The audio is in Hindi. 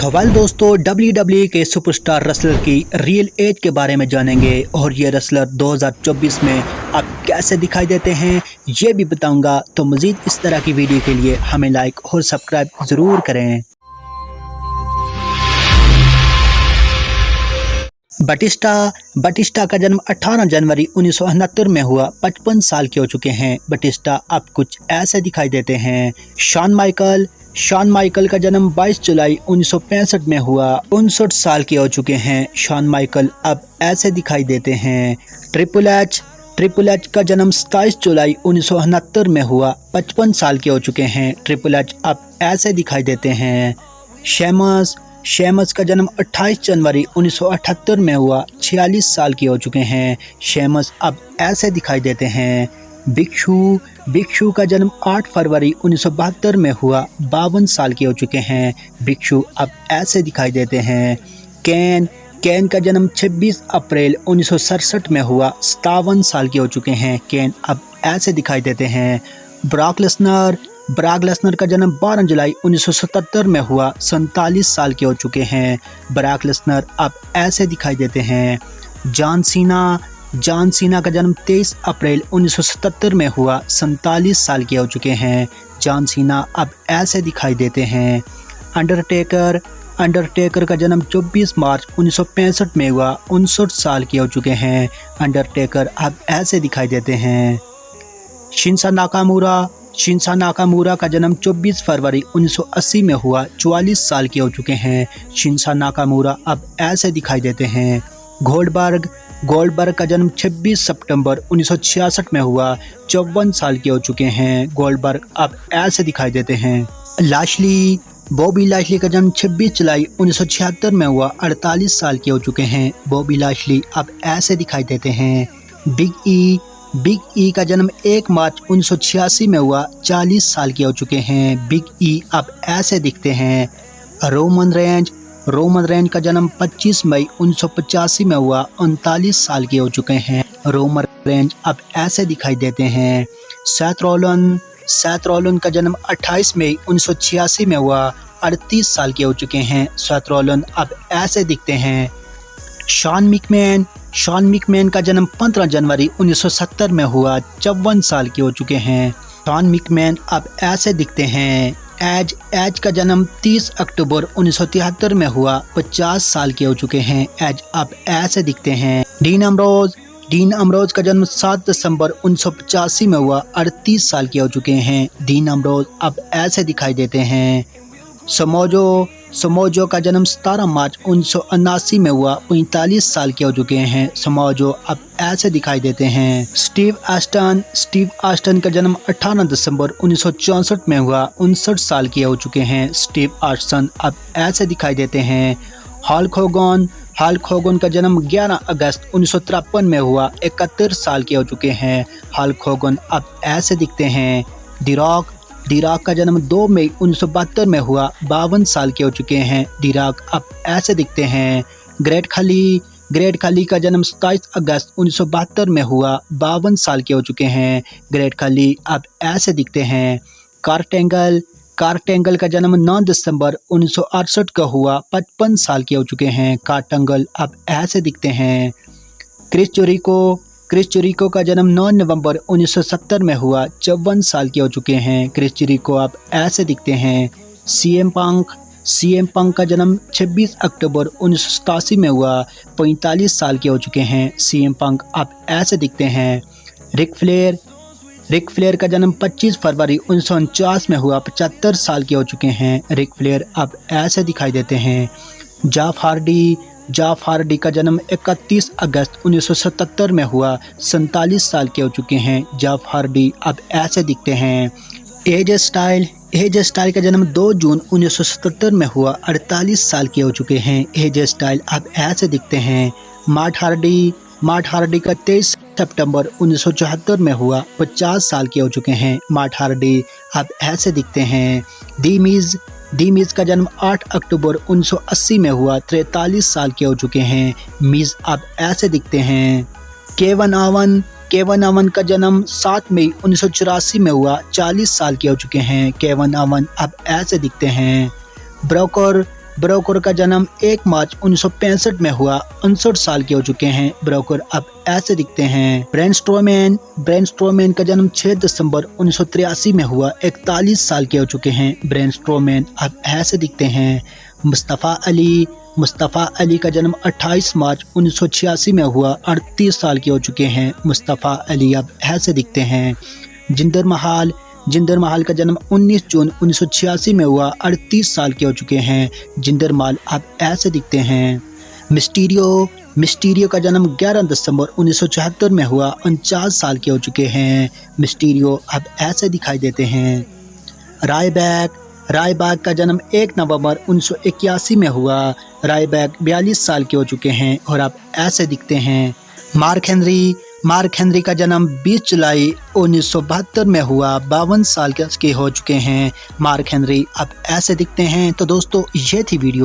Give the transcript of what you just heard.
तो वेल दोस्तों, WWE के सुपरस्टार रेसलर की रियल एज के बारे में जानेंगे और ये रेसलर 2024 में अब कैसे दिखाई देते हैं ये भी बताऊंगा। तो मज़ीद इस तरह की वीडियो के लिए हमें लाइक और सब्सक्राइब ज़रूर करें। बटिस्टा का जन्म 18 जनवरी 1969 में हुआ। 55 साल के हो चुके हैं बटिस्टा। अब कुछ ऐसे दिखाई देते हैं। शॉन माइकल का जन्म 22 जुलाई 1965 में हुआ। 59 साल के हो चुके हैं शॉन माइकल। अब ऐसे दिखाई देते हैं। ट्रिपल एच का जन्म 27 जुलाई 1969 में हुआ। 55 साल के हो चुके हैं ट्रिपल एच। अब ऐसे दिखाई देते हैं। शेमस का जन्म 28 जनवरी 1978 में हुआ। 46 साल के हो चुके हैं शेमस। अब ऐसे दिखाई देते हैं। बिग शू का जन्म 8 फरवरी 1972 में हुआ। 52 साल के हो चुके हैं बिग शू। अब ऐसे दिखाई देते हैं। कैन का जन्म 26 अप्रैल 1967 में हुआ। 57 साल के हो चुके हैं कैन। अब ऐसे दिखाई देते हैं। ब्रॉक लेसनर का जन्म 12 जुलाई 1977 में हुआ। 47 साल के हो चुके हैं ब्रॉक लेसनर। अब ऐसे दिखाई देते हैं। जॉन सीना का जन्म 23 अप्रैल 1977 में हुआ। 47 साल के हो चुके हैं जॉन सीना। अब ऐसे दिखाई देते हैं। अंडरटेकर का जन्म 24 मार्च 1965 में हुआ। 59 साल के हो चुके हैं अंडरटेकर। अब ऐसे दिखाई देते हैं। शिंसा नाकामुरा का जन्म 24 फरवरी 1980 में हुआ। 44 साल के हो चुके हैं शिंसा नाकामुरा। अब ऐसे दिखाई देते हैं। गोल्डबर्ग का जन्म 26 सितंबर 1966 में हुआ। 54 साल के हो चुके हैं गोल्डबर्ग। अब ऐसे दिखाई देते हैं। बॉबी लाशली का जन्म 26 जुलाई 1976 में हुआ। 48 साल के हो चुके हैं बॉबी लाशली। अब ऐसे दिखाई देते हैं। बिग ई का जन्म 1 मार्च 1986 में हुआ। 40 साल के हो चुके हैं बिग ई। अब ऐसे दिखते हैं। रोमन रेंज का जन्म 25 मई 1985 में हुआ। 39 साल के हो चुके हैं रोमन रेंज। अब ऐसे दिखाई देते हैं। सेथ रॉलन का जन्म 28 मई 1986 में हुआ। 38 साल के हो चुके हैं सेथ रॉलन। अब ऐसे दिखते हैं। शॉन मिकमैन का जन्म 15 जनवरी 1970 में हुआ। 54 साल के हो चुके हैं शॉन मिकमैन। अब ऐसे दिखते हैं। एज का जन्म 30 अक्टूबर 1973 में हुआ। 50 साल के हो चुके हैं एज। अब ऐसे दिखते हैं। डीन अमरोज का जन्म 7 दिसंबर 1985 में हुआ। 38 साल के हो चुके हैं डीन अमरोज। अब ऐसे दिखाई देते हैं। समोजो का जन्म 17 मार्च 1979 में हुआ। 45 साल के हो चुके हैं समोजो। अब ऐसे दिखाई देते हैं। स्टीव आस्टन का जन्म 18 दिसंबर 1964 में हुआ। 59 साल के हो चुके हैं स्टीव आस्टन। अब ऐसे दिखाई देते हैं। हल्क होगन का जन्म 11 अगस्त 1953 में हुआ। 71 साल के हो चुके हैं हल्क होगन। अब ऐसे दिखते हैं। डी रॉक का जन्म 2 मई 1972 में हुआ। 52 साल के हो चुके हैं डी रॉक। अब ऐसे दिखते हैं। ग्रेट खली का जन्म 27 अगस्त 1972 में हुआ। 52 साल के हो चुके हैं ग्रेट खली। अब ऐसे दिखते हैं। कार्टेंगल का जन्म 9 दिसंबर 1968 का हुआ। 55 साल के हो चुके हैं कार्टेंगल। अब ऐसे दिखते हैं। क्रिस जोरिको का जन्म 9 नवंबर 1970 में हुआ। 54 साल के हो चुके हैं क्रिस जोरिको। अब ऐसे दिखते हैं। सीएम पंक का जन्म 26 अक्टूबर 1987 में हुआ। 45 साल के हो चुके हैं सीएम पंक। अब ऐसे दिखते हैं। रिक फ्लेयर का जन्म 25 फरवरी 1949 में हुआ। 75 साल के हो चुके हैं रिक फ्लेयर। अब ऐसे दिखाई देते हैं। जॉफ हार्डी का जन्म 31 अगस्त 1977 में हुआ। 47 साल के हो चुके हैं जॉफ हार्डी। अब ऐसे दिखते हैं। एज स्टाइल का जन्म 2 जून 1977 में हुआ। 48 साल के हो चुके हैं एज स्टाइल। अब ऐसे दिखते हैं। मार्ट हार्डी का 23 सितंबर 1974 में हुआ। 50 साल के हो चुके हैं मार्ट हार्डी। अब ऐसे दिखते हैं। डी मीज का जन्म 8 अक्टूबर 1980 में हुआ। 43 साल के हो चुके हैं मीज। अब ऐसे दिखते हैं। केवन ओवन का जन्म 7 मई 1984 में हुआ। 40 साल के हो चुके हैं केवन ओवन। अब ऐसे दिखते हैं। ब्रोकर ब्रोकर का जन्म 1 मार्च 1965 में हुआ, 59 साल के हो चुके हैं। ब्रोकर अब ऐसे दिखते हैं। ब्रेन स्ट्रोमैन का जन्म 6 दिसंबर 1983 में हुआ, 41 साल के हो चुके हैं। ब्रेन स्ट्रोमैन अब ऐसे दिखते हैं। मुस्तफ़ा अली का जन्म 28 मार्च 1986 में हुआ, 38 साल के हो चुके हैं। मुस्तफ़ा अली अब ऐसे दिखते हैं। जिंदर महाल का जन्म 19 जून 1986 में हुआ, 38 साल के हो चुके हैं। जिंदर महाल अब ऐसे दिखते हैं। मिस्टीरियो का जन्म 11 दिसंबर 1974 में हुआ, 49 साल के हो चुके हैं। मिस्टीरियो अब ऐसे दिखाई देते हैं। रायबैग का जन्म 1 नवंबर 1981 में हुआ। रायबैग 42 साल के हो चुके हैं और अब ऐसे दिखते हैं। मार्क हेनरी का जन्म 20 जुलाई 1972 में हुआ, 52 साल के हो चुके हैं। मार्क हेनरी अब ऐसे दिखते हैं। तो दोस्तों ये थी वीडियो।